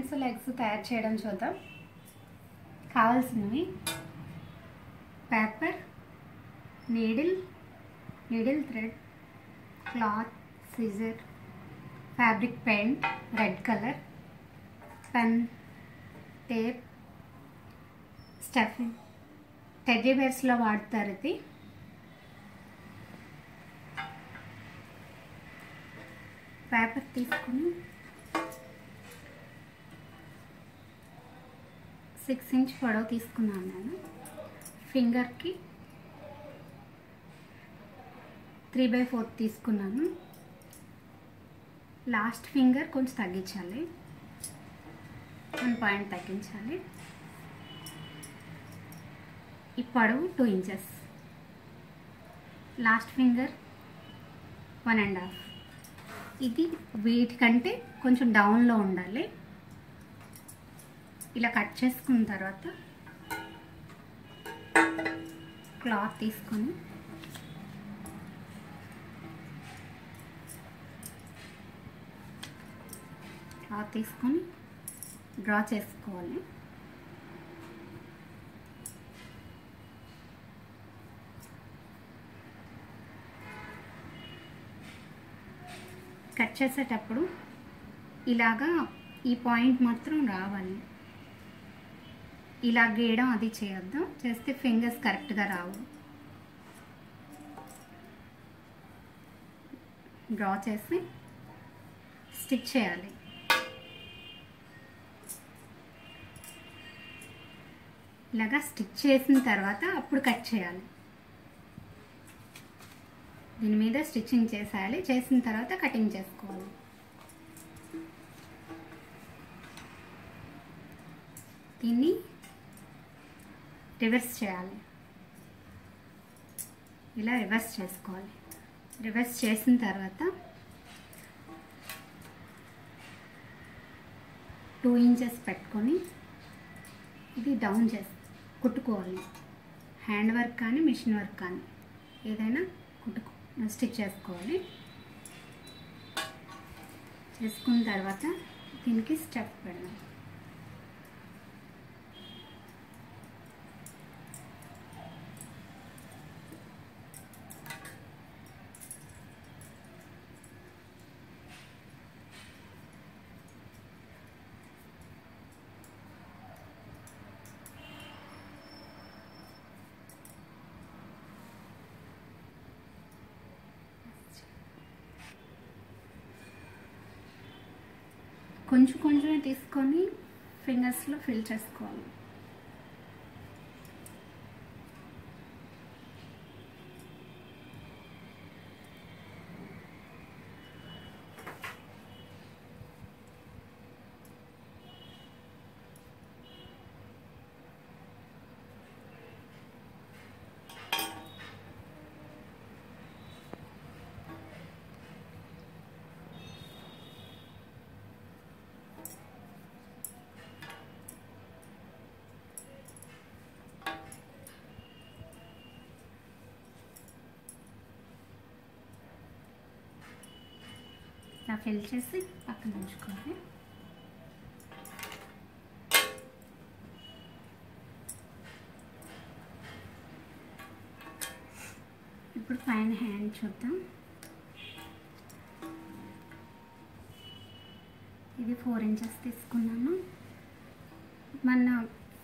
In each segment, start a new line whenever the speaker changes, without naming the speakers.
Pencil eggs తయారు చేయడం చూద్దాం. కావాల్సినవి paper, needle thread, cloth, scissor, fabric paint red colour, pen, tape, stuffing. Teddy బేర్స్లో వాడతారు ఇది. పేపర్ తీసుకుని 6 ఇంచ్ పొడవు తీసుకున్నాను నేను. ఫింగర్కి 3/4 తీసుకున్నాను. లాస్ట్ ఫింగర్ కొంచెం తగ్గించాలి, 1 పాయింట్ తగ్గించాలి. ఈ పొడవు 2 ఇంచెస్. Last finger 1.5. ఇది వీటికంటే కొంచెం డౌన్లో ఉండాలి. ఇలా కట్ చేసుకున్న తర్వాత క్లాత్ తీసుకొని డ్రా చేసుకోవాలి. కట్ చేసేటప్పుడు ఇలాగా ఈ పాయింట్ మాత్రం రావాలి. ఇలా గీయడం అది చేయొద్దు, చేస్తే ఫింగర్స్ కరెక్ట్గా రావు. డ్రా చేసి స్టిచ్ చేయాలి. ఇలాగా స్టిచ్ చేసిన తర్వాత అప్పుడు కట్ చేయాలి. దీని మీద స్టిచ్చింగ్ చేసేయాలి. చేసిన తర్వాత కటింగ్ చేసుకోవాలి. దీన్ని రివర్స్ చేయాలి. ఇలా రివర్స్ చేసుకోవాలి. రివర్స్ చేసిన తర్వాత 2 ఇంచెస్ పెట్టుకొని ఇది డౌన్ చేసి కుట్టుకోవాలి. హ్యాండ్ వర్క్ కానీ మిషన్ వర్క్ కానీ ఏదైనా స్టిచ్ చేసుకోవాలి. చేసుకున్న తర్వాత దీనికి స్టెప్ పెడదాం. కొంచెమే తీసుకొని ఫింగర్స్లో ఫిల్ చేసుకోవాలి. ఇలా ఫిల్ చేసి పక్కన ఉంచుకోవాలి. ఇప్పుడు పైన హ్యాండ్ చూద్దాం. ఇది 4 ఇంచెస్ తీసుకున్నాను. మన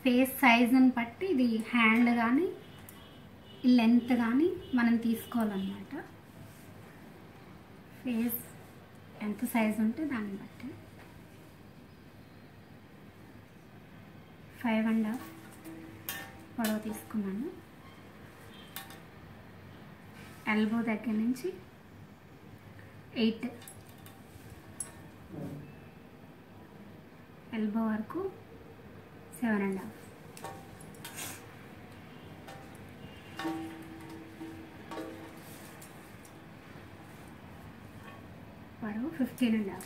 ఫేస్ సైజుని బట్టి ఇది హ్యాండ్ కానీ లెంత్ కానీ మనం తీసుకోవాలన్నమాట. ఫేస్ ఎంత సైజు ఉంటే దాన్ని బట్టి 5.5 పొడవు తీసుకున్నాను. ఎల్బో దగ్గర నుంచి 8 ఎల్బో వరకు 7.5. పొడవు 15.5.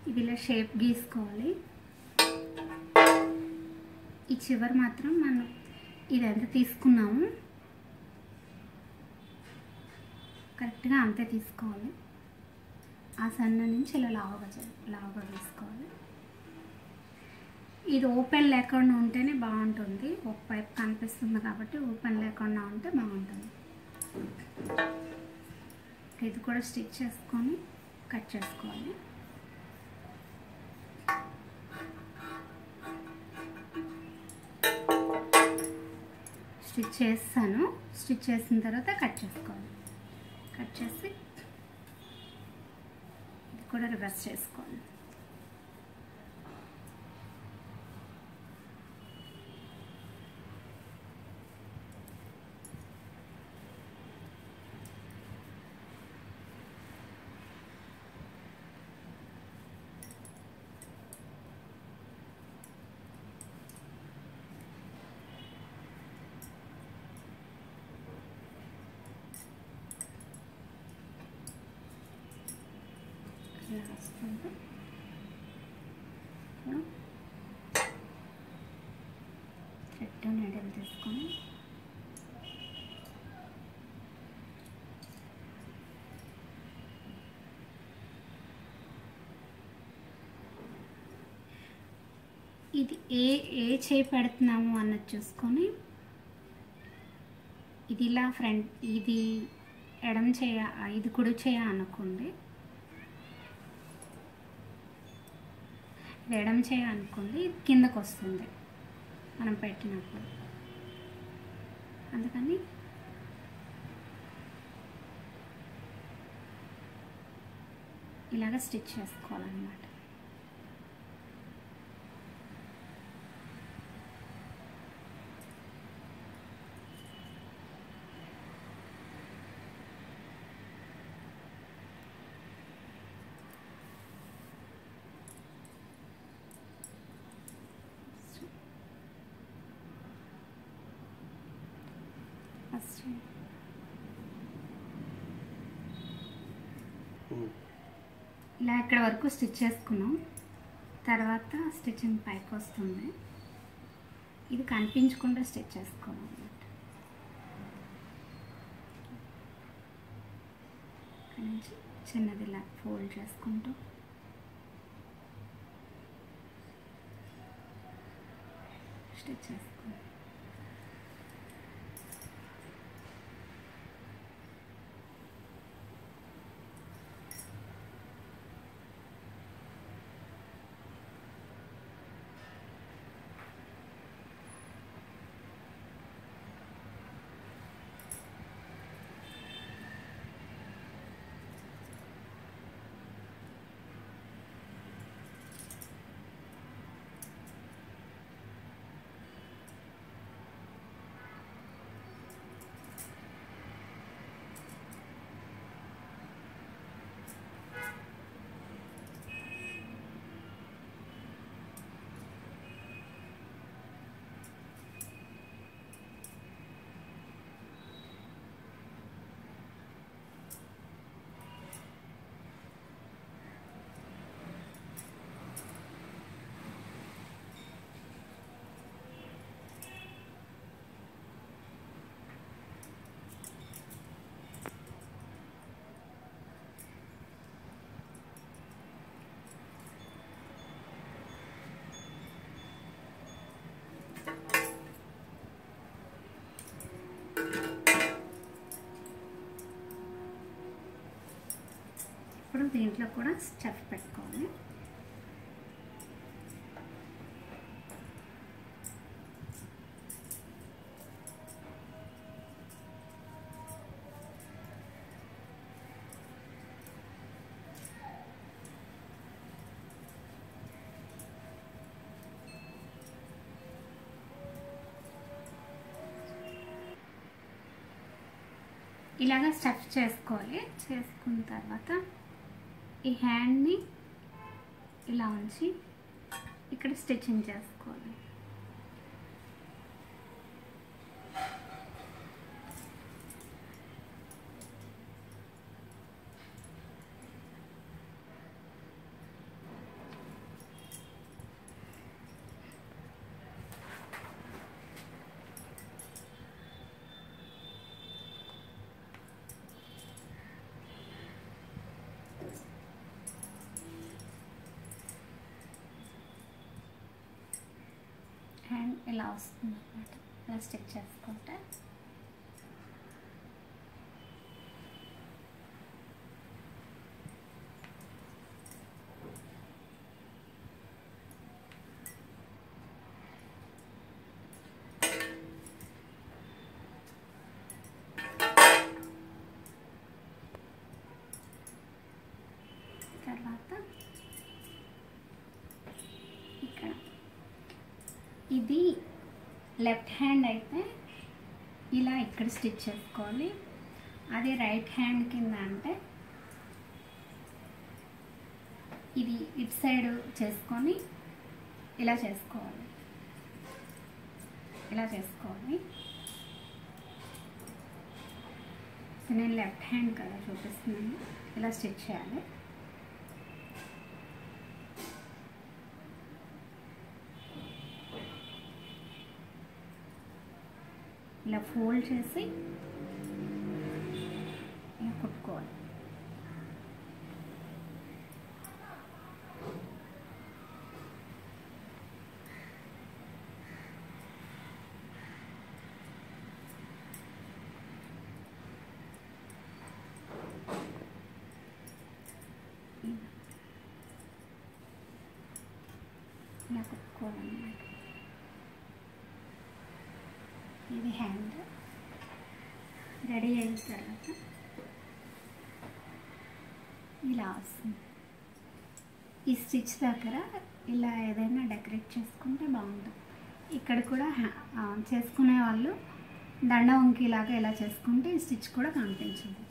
ఇది ఇలా షేప్ గీసుకోవాలి. ఈ చివరి మాత్రం మనం ఇదంతా తీసుకున్నాము కరెక్ట్గా అంతే తీసుకోవాలి. ఆ సన్న నుంచి ఇలా లావుగా తీసుకోవాలి. ఇది ఓపెన్ లేకుండా ఉంటేనే బాగుంటుంది. ఒక పైపు కనిపిస్తుంది కాబట్టి ఓపెన్ లేకుండా ఉంటే బాగుంటుంది. ఇది కూడా స్టిచ్ చేసుకొని కట్ చేసుకోవాలి. స్టిచ్ చేస్తాను. స్టిచ్ చేసిన తర్వాత కట్ చేసుకోవాలి. కట్ చేసి ఇది కూడా రివర్స్ చేసుకోవాలి. వస్తుంది. థ్రెడ్ నీడిల్ తీసుకొని ఇది ఏ చేయి పెడుతున్నాము అన్నది చూసుకొని ఇది ఇలా ఫ్రంట్, ఇది ఎడమ చేయ, ఇది కుడి చేయ అనుకోండి. ఎడమ చేయ అనుకోండి, కిందకు వస్తుంది మనం పెట్టినప్పుడు. అందుకని ఇలాగ స్టిచ్ చేసుకోవాలన్నమాట. ఇలా ఇక్కడ వరకు స్టిచ్ చేసుకున్నాం. తర్వాత స్టిచ్చింగ్ పైకి వస్తుంది. ఇది కనిపించకుండా స్టిచ్ చేసుకోవాలన్నమాట. ఇక్కడ నుంచి చిన్నది ఇలా ఫోల్డ్ చేసుకుంటూ స్టిచ్ చేసుకోవాలి. ఇప్పుడు దీంట్లో కూడా స్టఫ్ పెట్టుకోవాలి. ఇలాగా స్టఫ్ చేసుకోవాలి. చేసుకున్న తర్వాత ఈ హ్యాండ్ని ఇలా ఉంచి ఇక్కడ స్టిచ్చింగ్ చేసుకోవాలి. ఇలా వస్తుంది అన్నమాట. ఇలా స్టిచ్ చేసుకుంటే తర్వాత ఇక్కడ ఇది లెఫ్ట్ హ్యాండ్ అయితే ఇలా ఇక్కడ స్టిచ్ చేసుకోవాలి. అదే రైట్ హ్యాండ్ కింద అంటే ఇది ఇటు సైడ్ చేసుకొని ఇలా చేసుకోవాలి. ఇలా చేసుకోవాలి. సో నేను లెఫ్ట్ హ్యాండ్ కదా చూపిస్తున్నాను. ఇలా స్టిచ్ చేయాలి. ఇలా ఫోల్డ్ చేసి ఇలా కుట్టుకోవాలి. ఇలా కుట్టుకోవాలన్నమాట. ఇది హ్యాండ్ రెడీ అయిన తర్వాత ఇలా వస్తుంది. ఈ స్టిచ్ దగ్గర ఇలా ఏదైనా డెకరేట్ చేసుకుంటే బాగుంటుంది. ఇక్కడ కూడా చేసుకునే వాళ్ళు దండ వంకీలాగా ఇలా చేసుకుంటే ఈ స్టిచ్ కూడా కనిపించదు.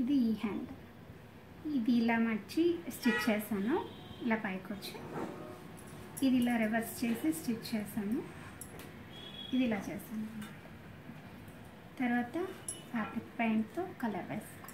ఇది ఈ హ్యాండ్. ఇది ఇలా మర్చి స్టిచ్ చేశాను. ఇలా పైకి వచ్చి ఇది ఇలా రివర్స్ చేసి స్టిచ్ చేశాను. ఇది ఇలా చేశాను. తర్వాత ఫ్యాబ్రిక్ పెయింట్తో కలర్ వేసుకో.